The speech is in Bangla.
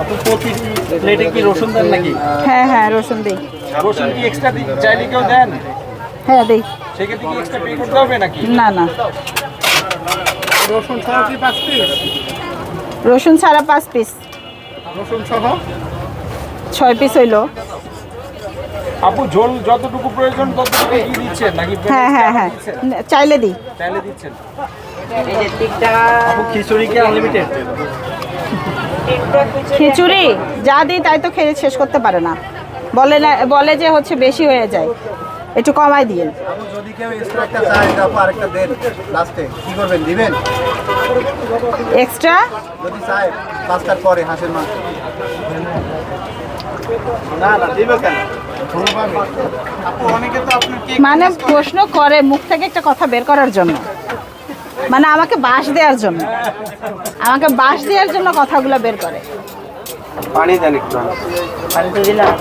আপু প্রতি প্লেটে কি রসুন দেন নাকি? হ্যাঁ হ্যাঁ রসুন দিই। রসুন কি এক্সট্রা চাইলে কেউ দেন? হ্যাঁ দিই। সেক্ষেত্রে কি এক্সট্রা পে করতে হবে নাকি? না না, রসুন সহ কি 5 পিস? রসুন ছাড়া 5 পিস। রসুন সহ 6 পিস হইলো। আপু ঝোল যতটুকু প্রয়োজন ততটুকু কি দিচ্ছেন নাকি? হ্যাঁ হ্যাঁ হ্যাঁ, চাইলে দিই। চাইলে দিচ্ছেন। আপু খিচুড়ি কি আনলিমিটেড? খিচুড়ি যা দিই তাই তো খেয়ে শেষ করতে পারে না, বলে যে হচ্ছে বেশি হয়ে যায়, একটু কমাই দিন। যদি কেউ এক্সট্রা একটা চায় তারপর আরেকটা দেন লাস্টে কি করবেন, দিবেন? এক্সট্রা যদি চায় 5টার পরে হাঁসের মাংস না না দিবে কেন? আপু অনেকে তো আপনার কেক মানে প্রশ্ন করে মুখ থেকে একটা কথা বের করার জন্য, মানে আমাকে বাঁশ দেওয়ার জন্য, কথাগুলো বের করে। পানি দেন একটু। পানি তো দিলাম।